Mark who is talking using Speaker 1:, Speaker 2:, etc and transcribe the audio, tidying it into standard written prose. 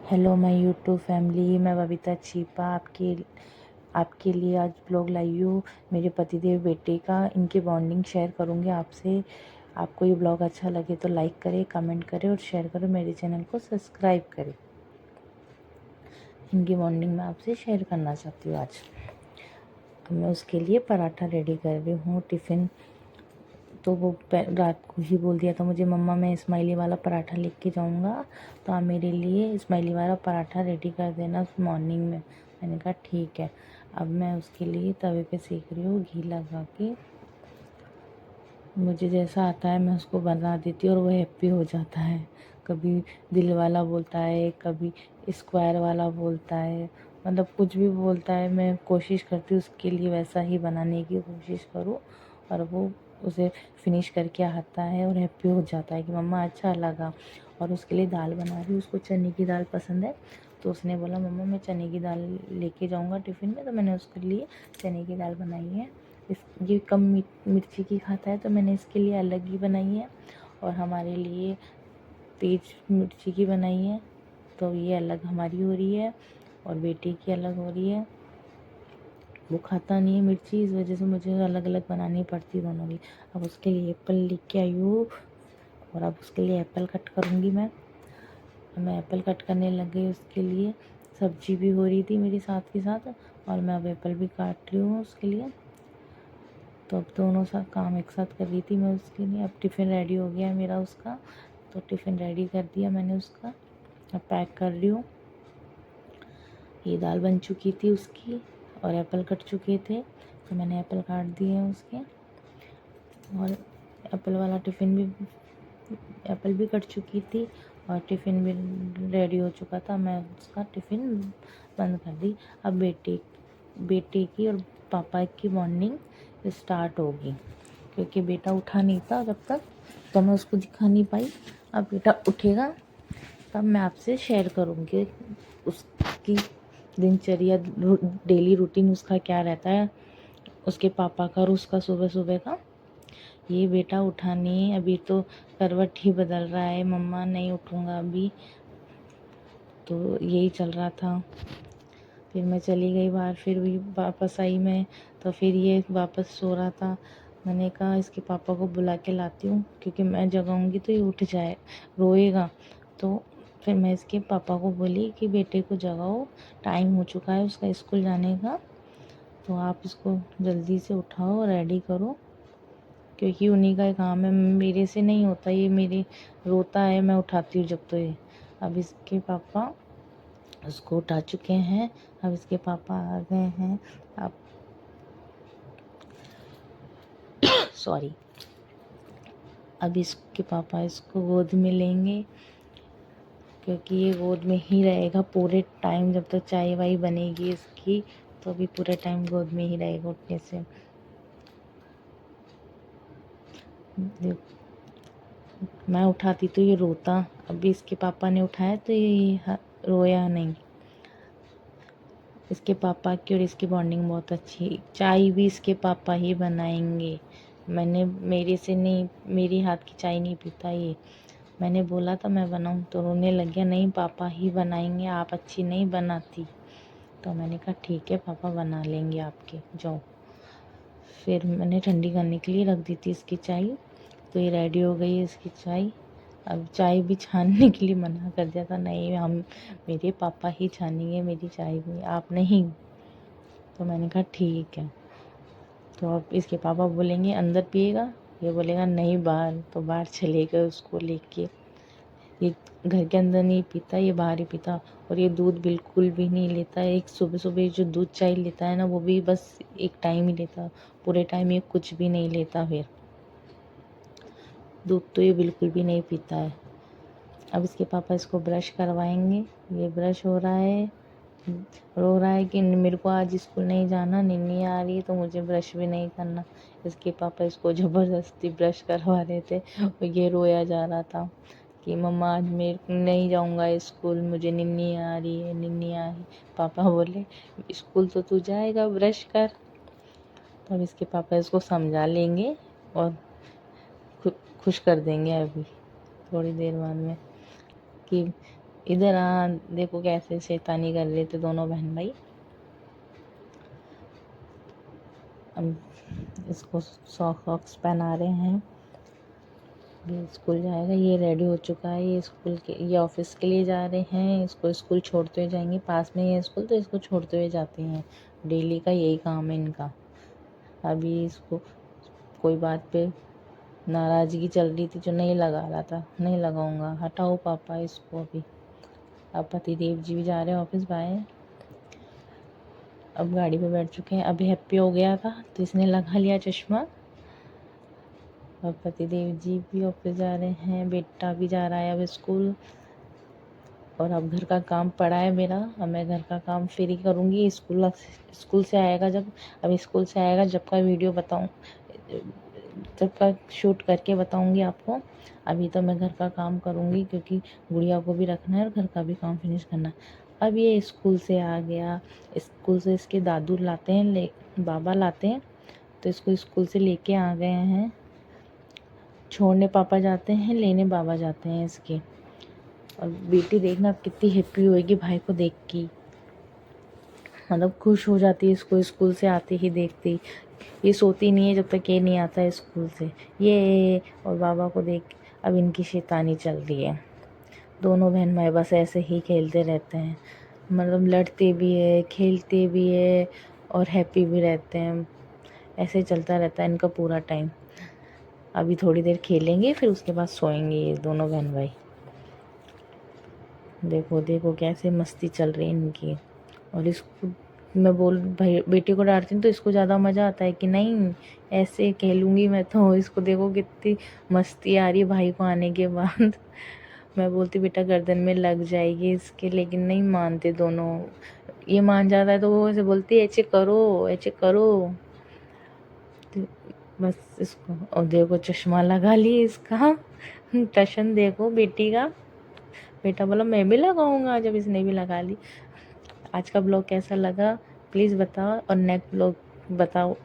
Speaker 1: Hello my YouTube family, मैं बबीता चीपा आपके लिए आज ब्लॉग लाई हूँ मेरे पतिदेव बेटे का। इनकी बॉन्डिंग शेयर करूँगी आपसे। आपको ये ब्लॉग अच्छा लगे तो लाइक करें, कमेंट करें और शेयर करें। मेरे चैनल को सब्सक्राइब करें। इनकी बॉन्डिंग मैं आपसे शेयर करना चाहती हूँ आज। अब मैं उसके लिए पराठा रेडी कर रही हूँ टिफ़िन। तो वो रात को ही बोल दिया था मुझे, मम्मा मैं स्माइली वाला पराठा लेके जाऊंगा, तो आप मेरे लिए स्माइली वाला पराठा रेडी कर देना मॉर्निंग में। मैंने कहा ठीक है। अब मैं उसके लिए तवे पे सेक रही हूँ घी लगा के। मुझे जैसा आता है मैं उसको बना देती हूँ और वो हैप्पी हो जाता है। कभी दिल वाला बोलता है, कभी स्क्वायर वाला बोलता है, मतलब कुछ भी बोलता है। मैं कोशिश करती हूँ उसके लिए वैसा ही बनाने की कोशिश करूँ और वो उसे फिनिश करके आता है और हैप्पी हो जाता है कि मम्मा अच्छा लगा। और उसके लिए दाल बना रही हूँ, उसको चने की दाल पसंद है, तो उसने बोला मम्मा मैं चने की दाल लेके जाऊँगा टिफ़िन में, तो मैंने उसके लिए चने की दाल बनाई है। ये कम मिर्ची की खाता है, तो मैंने इसके लिए अलग ही बनाई है और हमारे लिए तेज मिर्ची की बनाई है। तो ये अलग हमारी हो रही है और बेटे की अलग हो रही है। वो खाता नहीं है मिर्ची, इस वजह से मुझे अलग अलग बनानी पड़ती है दोनों की। अब उसके लिए एप्पल लेके आई हूँ और अब उसके लिए एप्पल कट करूँगी मैं। मैं एप्पल कट करने लग गई। उसके लिए सब्जी भी हो रही थी मेरे साथ के साथ और मैं अब एप्पल भी काट रही हूँ उसके लिए। तो अब दोनों सा काम एक साथ कर रही थी मैं उसके लिए। अब टिफ़िन रेडी हो गया है मेरा उसका, तो टिफ़िन रेडी कर दिया मैंने उसका। अब पैक कर रही हूँ। ये दाल बन चुकी थी उसकी और एप्पल कट चुके थे, तो मैंने एप्पल काट दिए हैं उसके। और एप्पल वाला टिफ़िन भी, एप्पल भी कट चुकी थी और टिफ़िन भी रेडी हो चुका था। मैं उसका टिफ़िन बंद कर दी। अब बेटे की और पापा की बॉन्डिंग स्टार्ट होगी, क्योंकि बेटा उठा नहीं था जब तक, तो मैं उसको दिखा नहीं पाई। अब बेटा उठेगा तब मैं आपसे शेयर करूँगी उसकी दिनचर्या, डेली रूटीन उसका क्या रहता है, उसके पापा का और उसका सुबह सुबह का। ये बेटा उठा नहीं, अभी तो करवट ही बदल रहा है, मम्मा नहीं उठूँगा अभी, तो यही चल रहा था। फिर मैं चली गई बाहर, फिर भी वापस आई मैं, तो फिर ये वापस सो रहा था। मैंने कहा इसके पापा को बुला के लाती हूँ, क्योंकि मैं जगाऊंगी तो ये उठ जाए, रोएगा। तो फिर मैं इसके पापा को बोली कि बेटे को जगाओ, टाइम हो चुका है उसका स्कूल जाने का, तो आप इसको जल्दी से उठाओ, रेडी करो, क्योंकि उन्हीं का काम है, मेरे से नहीं होता। ये मेरे रोता है, मैं उठाती हूँ जब, तो ये अब इसके पापा उसको उठा चुके हैं। अब इसके पापा आ गए हैं। अब सॉरी, अब इसके पापा इसको गोद में लेंगे, क्योंकि ये गोद में ही रहेगा पूरे टाइम जब तक चाय वाय बनेगी इसकी, तो अभी पूरे टाइम गोद में ही रहेगा उठने से। मैं उठाती तो ये रोता, अभी इसके पापा ने उठाया तो ये रोया नहीं। इसके पापा की और इसकी बॉन्डिंग बहुत अच्छी है। चाय भी इसके पापा ही बनाएंगे। मेरे से नहीं, मेरी हाथ की चाय नहीं पीता ये। मैंने बोला था मैं बनाऊं, तो रोने लग गया, नहीं पापा ही बनाएंगे, आप अच्छी नहीं बनाती। तो मैंने कहा ठीक है पापा बना लेंगे आपके, जाओ। फिर मैंने ठंडी करने के लिए रख दी थी इसकी चाय, तो ये रेडी हो गई है इसकी चाय। अब चाय भी छानने के लिए मना कर दिया था, नहीं हम, मेरे पापा ही छानेंगे मेरी चाय भी, आप नहीं। तो मैंने कहा ठीक है। तो अब इसके पापा बोलेंगे अंदर पिएगा, ये बोलेगा नहीं बाहर, तो बाहर चले गए उसको लेके। ये घर के अंदर नहीं पीता, ये बाहर ही पीता। और ये दूध बिल्कुल भी नहीं लेता है। एक सुबह सुबह जो दूध चाय लेता है ना, वो भी बस एक टाइम ही लेता, पूरे टाइम ये कुछ भी नहीं लेता। फिर दूध तो ये बिल्कुल भी नहीं पीता है। अब इसके पापा इसको ब्रश करवाएंगे। ये ब्रश हो रहा है, रो रहा है कि मेरे को आज स्कूल नहीं जाना, निन्नी आ रही है, तो मुझे ब्रश भी नहीं करना। इसके पापा इसको ज़बरदस्ती ब्रश करवा रहे थे और ये रोया जा रहा था कि मम्मा आज मैं नहीं जाऊंगा स्कूल, मुझे निन्नी आ रही है, निन्नी आ रही। पापा बोले स्कूल तो तू जाएगा, ब्रश कर। तो अब इसके पापा इसको समझा लेंगे और खुश कर देंगे अभी थोड़ी देर बाद में, कि इधर आ, देखो कैसे शैतानी कर रहे थे दोनों बहन भाई। अब इसको सॉक्स पहना रहे हैं, ये स्कूल जाएगा। ये रेडी हो चुका है, ये ऑफिस के लिए जा रहे हैं। इसको स्कूल छोड़ते हुए जाएंगे, पास में ही है स्कूल तो इसको छोड़ते हुए जाते हैं। डेली का यही काम है इनका। अभी इसको कोई बात पे नाराज़गी चल रही थी जो नहीं लगा रहा था, नहीं लगाऊंगा, हटाओ पापा इसको अभी। अब पतिदेव जी भी जा रहे हैं ऑफिस बाय। अब गाड़ी पे बैठ चुके हैं। अभी हैप्पी हो गया था तो इसने लगा लिया चश्मा। और पतिदेव जी भी ऑफिस जा रहे हैं, बेटा भी जा रहा है अब स्कूल। और अब घर का काम पड़ा है मेरा। अब मैं घर का काम फिर ही करूँगी। स्कूल से आएगा जब, अब स्कूल से आएगा जब का वीडियो बताऊँ, जब का शूट करके बताऊँगी आपको। अभी तो मैं घर का काम करूँगी क्योंकि गुड़िया को भी रखना है और घर का भी काम फिनिश करना है। अब ये स्कूल से आ गया। स्कूल से इसके दादू लाते हैं, बाबा लाते हैं, तो इसको स्कूल से लेके आ गए हैं। छोड़ने पापा जाते हैं, लेने बाबा जाते हैं इसके। और बेटी देखना अब कितनी हैप्पी होएगी भाई को देख के, मतलब खुश हो जाती है इसको स्कूल से आते ही देखते ही। ये सोती नहीं है जब तक ये नहीं आता है स्कूल से। ये और बाबा को देख अब इनकी शैतानी चल रही है। दोनों बहन भाई बस ऐसे ही खेलते रहते हैं, मतलब लड़ते भी है, खेलते भी है और हैप्पी भी रहते हैं। ऐसे चलता रहता है इनका पूरा टाइम। अभी थोड़ी देर खेलेंगे फिर उसके बाद सोएंगे ये दोनों बहन भाई। देखो देखो कैसे मस्ती चल रही है इनकी। और इसको मैं बोल भाई बेटी को डांटती हूँ तो इसको ज़्यादा मज़ा आता है कि नहीं ऐसे खेलूँगी मैं तो। इसको देखो कितनी मस्ती आ रही है भाई को आने के बाद। मैं बोलती बेटा गर्दन में लग जाएगी इसके, लेकिन नहीं मानते दोनों। ये मान जाता है तो वो ऐसे बोलती है ऐसे करो ऐसे करो। तो बस इसको, और देखो चश्मा लगा ली इसका। टशन देखो बेटी का। बेटा बोला मैं भी लगाऊंगा जब इसने भी लगा ली। आज का ब्लॉग कैसा लगा प्लीज़ बताओ और नेक्स्ट ब्लॉग बताओ